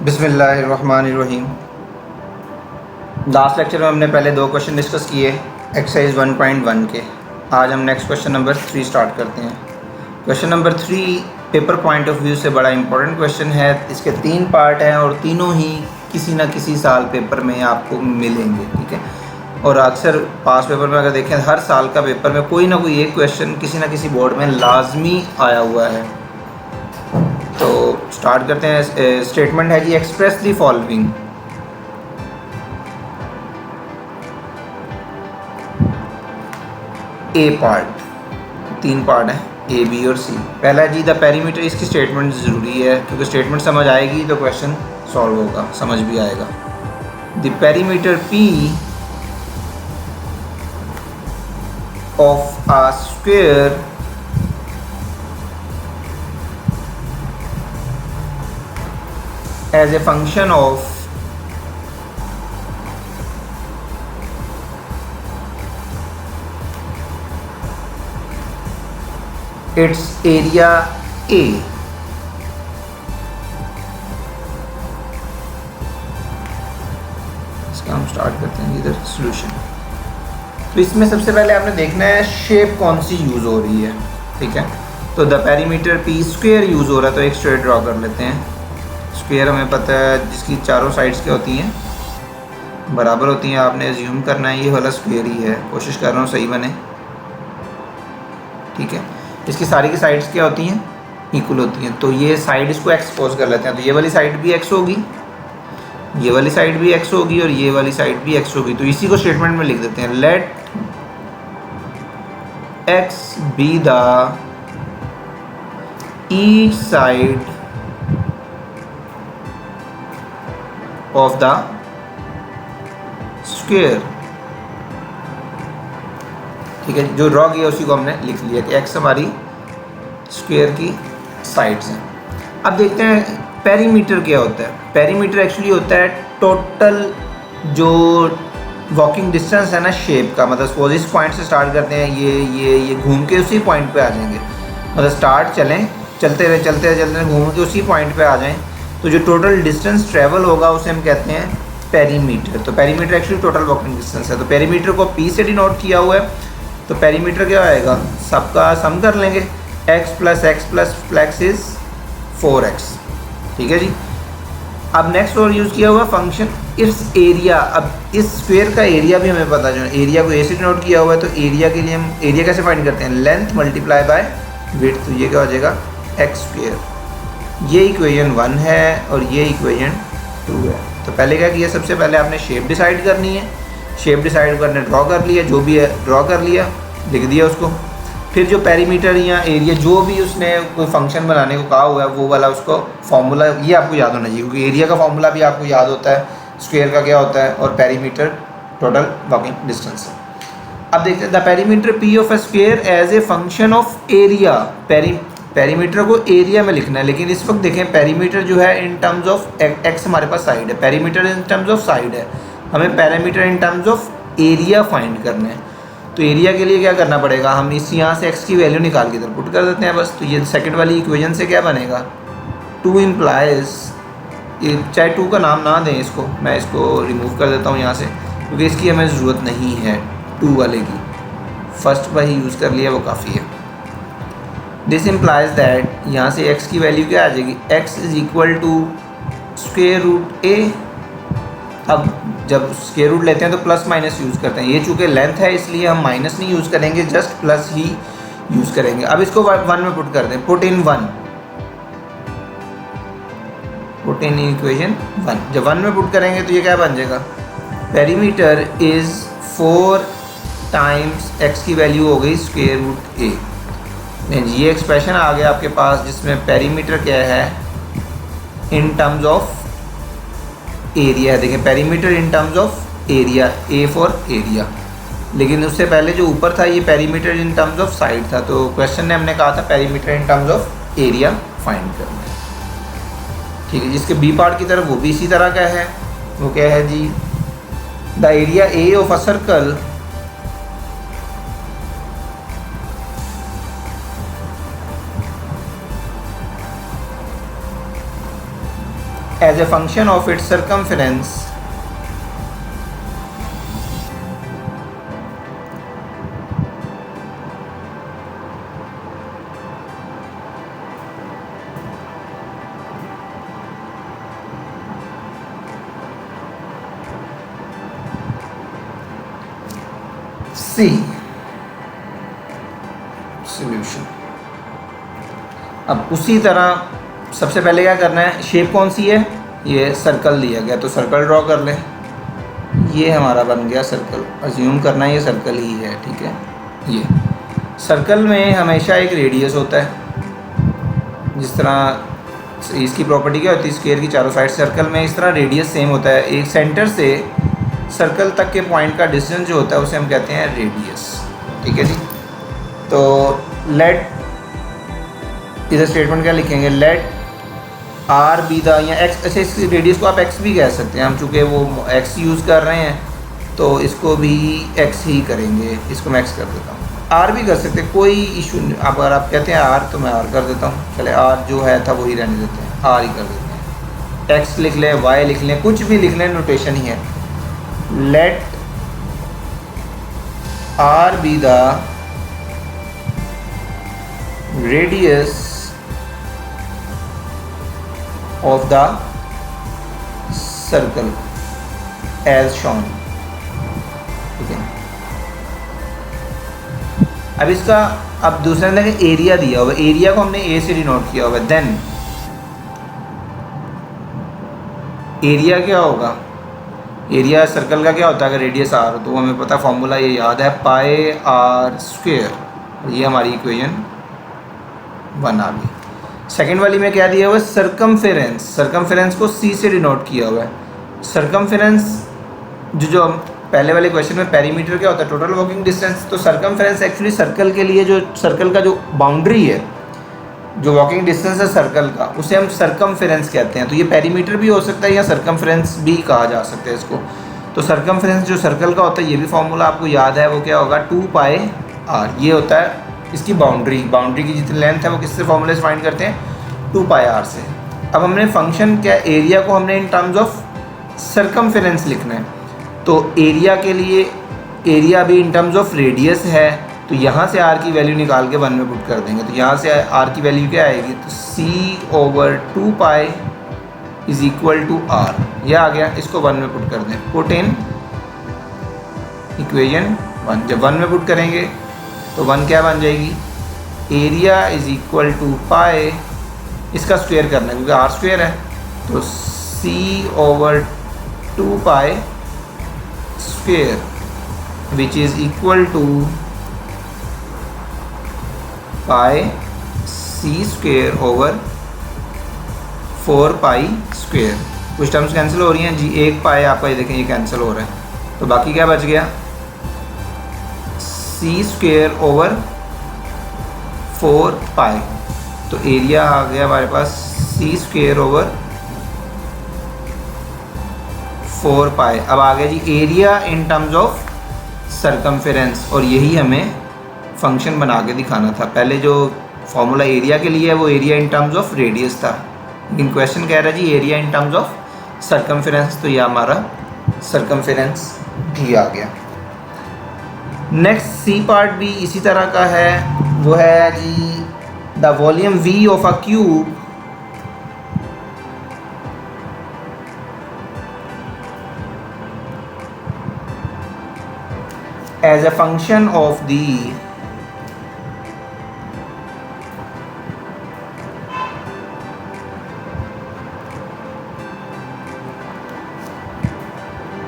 बिस्मिल्लाहिर्रहमानिर्रहीम। Last lecture में हमने पहले दो क्वेश्चन डिस्कस किए एक्सरसाइज 1.1 के। आज हम नेक्स्ट क्वेश्चन नंबर 3 स्टार्ट करते हैं। Question number 3 paper point of view से बड़ा इंपॉर्टेंट क्वेश्चन है। इसके 3 पार्ट हैं और तीनों ही किसी न किसी साल पेपर में आपको मिलेंगे, ठीक है। और अक्सर पास पेपर में अगर देखें, हर साल का पेपर में कोई ना कोई एक क्वेश्चन किसी न किसी बोर्ड में लाजमी आया हुआ है। तो स्टार्ट करते हैं। स्टेटमेंट है जी, express the following. A part, 3 part है, ए बी और सी। पहला जी, द पेरीमीटर। इसकी स्टेटमेंट ज़रूरी है क्योंकि स्टेटमेंट समझ आएगी तो क्वेश्चन सॉल्व होगा, समझ भी आएगा। The perimeter P of a square as a function of its area A। इसका हम स्टार्ट करते हैं इधर सॉल्यूशन। तो इसमें सबसे पहले आपने देखना है शेप कौन सी यूज़ हो रही है, ठीक है। तो the perimeter P square use हो रहा है, तो एक स्ट्रेट ड्रॉ कर लेते हैं। स्क्वायर हमें पता है जिसकी चारों साइड्स क्या होती हैं, बराबर होती हैं। आपने एज्यूम करना है ये वाला स्क्वायर ही है, कोशिश कर रहा हूँ सही बने, ठीक है। इसकी सारी की साइड्स क्या होती हैं, इक्वल होती हैं। तो ये साइड इसको एक्सपोज कर लेते हैं। तो ये वाली साइड भी एक्स होगी, ये वाली साइड भी एक्स होगी और ये वाली साइड भी एक्स होगी। तो इसी को स्टेटमेंट में लिख देते हैं, let X be the each side of the square, ठीक है। जो ड्रॉ किया उसी को हमने लिख लिया कि एक्स हमारी स्क्वायर की साइड्स हैं। अब देखते हैं पेरीमीटर क्या होता है। पेरीमीटर एक्चुअली होता है टोटल जो वॉकिंग डिस्टेंस है ना शेप का। मतलब सपोज इस पॉइंट से स्टार्ट करते हैं, ये घूम के उसी पॉइंट पे आ जाएंगे। मतलब स्टार्ट चलते रहे घूम के उसी पॉइंट पे आ जाएं, तो जो टोटल डिस्टेंस ट्रेवल होगा उसे हम कहते हैं पेरीमीटर। तो perimeter actually total walking distance है। तो पेरीमीटर को पी से डिनोट किया हुआ है। तो पेरीमीटर क्या आएगा, सबका सम कर लेंगे, x plus x is 4x, ठीक है जी। अब नेक्स्ट और यूज़ किया हुआ फंक्शन इस एरिया। अब इस स्क्वायर का एरिया भी हमें पता है, एरिया को ए से डिनोट किया हुआ है। तो एरिया के लिए हम एरिया कैसे फाइंड करते हैं, लेंथ मल्टीप्लाई बाय विड्थ। तो ये क्या हो जाएगा, एक्स स्क्वायर। ये इक्वेशन 1 है और ये इक्वेशन 2 है। तो पहले क्या किया, सबसे पहले आपने शेप डिसाइड करनी है। शेप डिसाइड करने ड्रॉ कर लिया, जो भी है ड्रॉ कर लिया, लिख दिया उसको। फिर जो पेरीमीटर या एरिया जो भी उसने कोई फंक्शन बनाने को कहा हुआ है वो वाला उसको फॉर्मूला, ये आपको याद होना चाहिए क्योंकि एरिया का फॉर्मूला भी आपको याद होता है, स्क्वायर का क्या होता है और पेरीमीटर टोटल वॉकिंग डिस्टेंस है। अब देखते हैं the perimeter P of a square as a function of area. Perimeter को एरिया में लिखना है, लेकिन इस वक्त देखें पेरीमीटर जो है इन टर्म्स ऑफ एक्स हमारे पास साइड है, perimeter in terms of side है। हमें perimeter in terms of area find करना है। तो एरिया के लिए क्या करना पड़ेगा, हम इस यहाँ से एक्स की वैल्यू निकाल के इधर पुट कर देते हैं बस। तो ये सेकंड वाली इक्वेशन से क्या बनेगा, 2 इम्प्लाइज, चाहे 2 का नाम ना दें इसको, मैं इसको रिमूव कर देता हूँ यहाँ से क्योंकि इसकी हमें ज़रूरत नहीं है 2 वाले की। फर्स्ट वही यूज़ कर लिया, वो काफ़ी है। दिस इम्प्लाइज दैट, यहाँ से x की वैल्यू क्या आ जाएगी, x is equal to square root A. अब जब स्क्वायर रूट लेते हैं तो प्लस माइनस यूज़ करते हैं। ये चूँकि लेंथ है इसलिए हम माइनस नहीं यूज़ करेंगे, जस्ट प्लस ही यूज़ करेंगे। अब इसको 1 में पुट कर दें, put in 1, put in equation 1। जब 1 में पुट करेंगे तो ये क्या बन जाएगा, पेरीमीटर इज़ 4 टाइम्स x की वैल्यू हो गई स्क्वायर रूट ए। ये एक्सप्रेशन आ गया आपके पास जिसमें पेरीमीटर क्या है इन टर्म्स ऑफ एरिया। देखिए perimeter in terms of area, A for area. लेकिन उससे पहले जो ऊपर था ये perimeter in terms of side था। तो क्वेश्चन ने हमने कहा था perimeter in terms of area find करना है, ठीक है। जिसके बी पार्ट की तरफ वो भी इसी तरह का है, वो क्या है जी, the area A of a circle as a function of its circumference C solution. अब उसी तरह सबसे पहले क्या करना है, शेप कौन सी है, ये सर्कल दिया गया तो सर्कल ड्रॉ कर लें। ये हमारा बन गया सर्कल, अज्यूम करना है ये सर्कल ही है, ठीक है। ये सर्कल में हमेशा एक रेडियस होता है, जिस तरह इसकी प्रॉपर्टी क्या होती है, स्क्वायर की चारों साइड सर्कल में इस तरह रेडियस सेम होता है। एक सेंटर से सर्कल तक के पॉइंट का डिस्टेंस जो होता है उसे हम कहते हैं रेडियस, ठीक है जी। तो लेट, इधर स्टेटमेंट क्या लिखेंगे, लेट आर बी द, या एक्स, अच्छा इस रेडियस को आप एक्स भी कह सकते हैं, हम चूँकि वो एक्स यूज़ कर रहे हैं तो इसको भी एक्स ही करेंगे, इसको मैं एक्स कर देता हूँ। आर भी कर सकते हैं, कोई इशू नहीं। अब अगर आप कहते हैं आर तो मैं आर कर देता हूँ, चले आर जो है था वही रहने देते हैं, आर ही कर देते हैं। एक्स लिख लें, वाई लिख लें, कुछ भी लिख लें, नोटेशन ही है। Let R be the radius of the circle as shown, ठीक है। अब इसका, अब दूसरा देखिए एरिया दिया हुआ है, एरिया को हमने ए से डिनोट किया हुआ है। देन एरिया क्या होगा, एरिया सर्कल का क्या होता है, अगर रेडियस आर हो तो हमें पता फॉर्मूला ये याद है, पाई आर स्क्वायर। ये हमारी इक्वेशन 1 आ गई। सेकेंड वाली में क्या दिया हुआ है, सर्कमफेरेंस। सर्कमफेरेंस को सी से डिनोट किया हुआ है। सर्कमफेरेंस जो पहले वाले क्वेश्चन में पेरीमीटर क्या होता है, टोटल वॉकिंग डिस्टेंस, तो सर्कमफेरेंस एक्चुअली सर्कल के लिए जो सर्कल का जो बाउंड्री है, जो वॉकिंग डिस्टेंस है सर्कल का, उसे हम सर्कमफेरेंस कहते हैं। तो ये पेरीमीटर भी हो सकता है या सर्कमफेरेंस भी कहा जा सकता है इसको। तो सर्कमफेरेंस जो सर्कल का होता है, ये भी फॉर्मूला आपको याद है, वो क्या होगा, 2 पाई आर। ये होता है इसकी बाउंड्री, बाउंड्री की जितनी लेंथ है वो किससे फॉर्मूले से फाइंड करते हैं, 2 पाई आर से। अब हमने फंक्शन क्या, एरिया को हमने इन टर्म्स ऑफ सर्कमफेरेंस लिखना है। तो एरिया के लिए, एरिया भी इन टर्म्स ऑफ रेडियस है, तो यहाँ से आर की वैल्यू निकाल के 1 में पुट कर देंगे। तो यहाँ से आर की वैल्यू क्या आएगी, तो C/2 pi is equal to R, यह आ गया। इसको 1 में पुट कर दें, पुट इन इक्वेशन 1। जब 1 में पुट करेंगे तो 1 क्या बन जाएगी, एरिया इज इक्वल टू पाई, इसका स्क्वायर करना है क्योंकि आर स्क्वायर है, तो C/2 pi square which is equal to pi C square over 4 pi square. कुछ टर्म्स कैंसिल हो रही हैं जी, 1 पाई आपका ये देखें ये कैंसिल हो रहा है, तो बाकी क्या बच गया, C स्क्वायर ओवर 4 पाई। तो एरिया आ गया हमारे पास C स्क्वायर ओवर 4 पाई। अब आ गया जी area in terms of circumference, और यही हमें फंक्शन बना के दिखाना था। पहले जो फॉर्मूला एरिया के लिए है वो area in terms of radius था, लेकिन क्वेश्चन कह रहा है जी area in terms of circumference, तो ये हमारा सर्कमफेरेंस ही आ गया। नेक्स्ट सी पार्ट भी इसी तरह का है, वो है जी the volume V of a cube as a function of the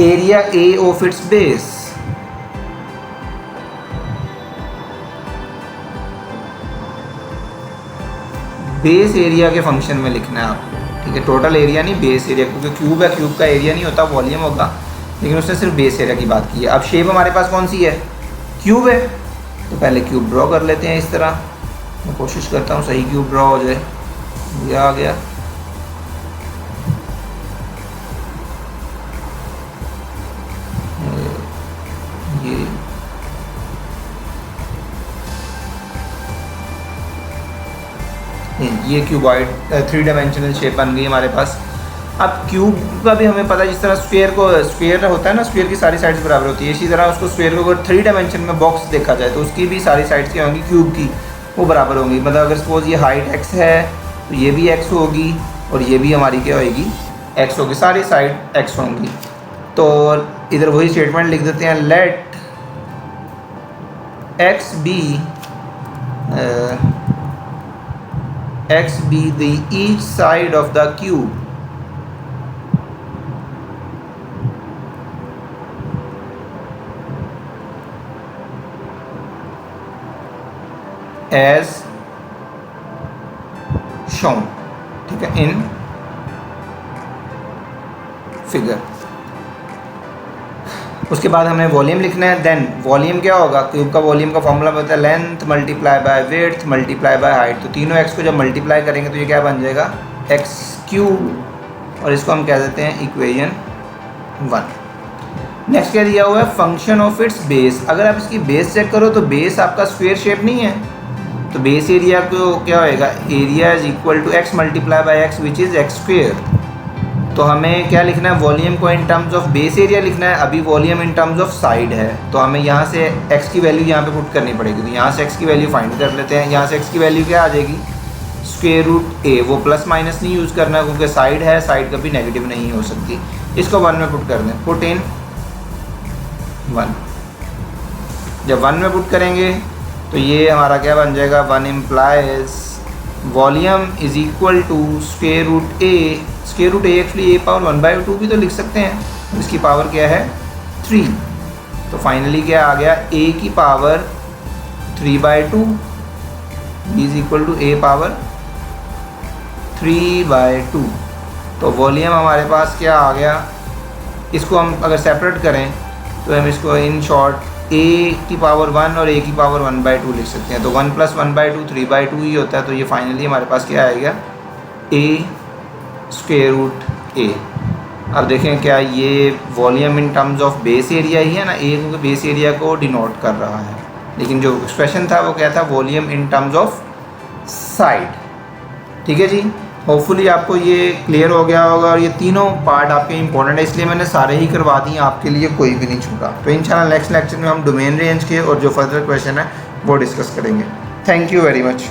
area A of its base. Base area के फंक्शन में लिखना है आपको, ठीक है। टोटल एरिया नहीं, बेस एरिया, क्योंकि क्यूब है, क्यूब का एरिया नहीं होता, वॉल्यूम होगा, लेकिन उसने सिर्फ बेस एरिया की बात की है। अब शेप हमारे पास कौन सी है, क्यूब है, तो पहले क्यूब ड्रॉ कर लेते हैं इस तरह। मैं कोशिश करता हूँ सही क्यूब ड्रॉ हो जाए। ये आ गया, ये क्यूबॉइड 3 डायमेंशनल शेप बन गई हमारे पास। अब क्यूब का भी हमें पता है, जिस तरह स्फीयर होता है ना, स्फीयर की सारी साइड्स बराबर होती है, इसी तरह उसको स्फीयर को अगर 3 डायमेंशन में बॉक्स देखा जाए तो उसकी भी सारी साइड्स क्या होंगी, क्यूब की वो बराबर होंगी। मतलब अगर सपोज ये हाइट x है तो ये भी x होगी और ये भी हमारी क्या होगी, x होगी, सारी साइड x होंगी। तो इधर वही स्टेटमेंट लिख देते हैं, late x be the each side of the cube as shown, ठीक है, इन फिगर। उसके बाद हमें वॉल्यूम लिखना है। देन वॉल्यूम क्या होगा, क्यूब का वॉल्यूम का फॉर्मूला होता है length multiply by width multiply by height. तो तीनों एक्स को जब मल्टीप्लाई करेंगे तो ये क्या बन जाएगा, एक्स क्यूब, और इसको हम कह देते हैं इक्वेशन 1। नेक्स्ट क्या दिया हुआ है, फंक्शन ऑफ इट्स बेस। अगर आप इसकी बेस चेक करो तो बेस आपका स्क्वायर शेप नहीं है, तो बेस एरिया को क्या होएगा, area is equal to X multiply by X which is X square. तो हमें क्या लिखना है, वॉल्यूम को in terms of base area लिखना है। अभी volume in terms of side है, तो हमें यहाँ से x की वैल्यू यहाँ पे पुट करनी पड़ेगी। तो यहाँ से x की वैल्यू फाइंड कर लेते हैं। यहाँ से x की वैल्यू क्या आ जाएगी, स्क्वायर रूट a। वो प्लस माइनस नहीं यूज़ करना है क्योंकि साइड है, साइड कभी नेगेटिव नहीं हो सकती। इसको 1 में पुट कर दें, पुट इन 1। जब 1 में पुट करेंगे तो ये हमारा क्या बन जाएगा, 1 implies volume is equal to square root a। Square root a actually a power 1/2 भी तो लिख सकते हैं, इसकी पावर क्या है 3। तो फाइनली क्या आ गया, a की power 3/2 is equal to a power 3/2। तो वॉल्यूम हमारे पास क्या आ गया, इसको हम अगर सेपरेट करें तो हम इसको इन शॉर्ट a की पावर 1 और a की पावर 1/2 लिख सकते हैं। तो 1 + 1/2 3/2 ही होता है। तो ये फाइनली हमारे पास क्या आएगा, a स्क्वायर रूट a। अब देखें क्या ये volume in terms of base area ही है ना, a क्योंकि बेस एरिया को डिनोट कर रहा है, लेकिन जो एक्सप्रेशन था वो क्या था, volume in terms of side. ठीक है जी, होपफुली आपको ये क्लियर हो गया होगा। और ये तीनों पार्ट आपके इंपॉर्टेंट है, इसलिए मैंने सारे ही करवा दिए, आपके लिए कोई भी नहीं छूटा। तो इंशाल्लाह नेक्स्ट लेक्चर में हम डोमेन रेंज के और जो फर्दर क्वेश्चन है वो डिस्कस करेंगे। Thank you very much.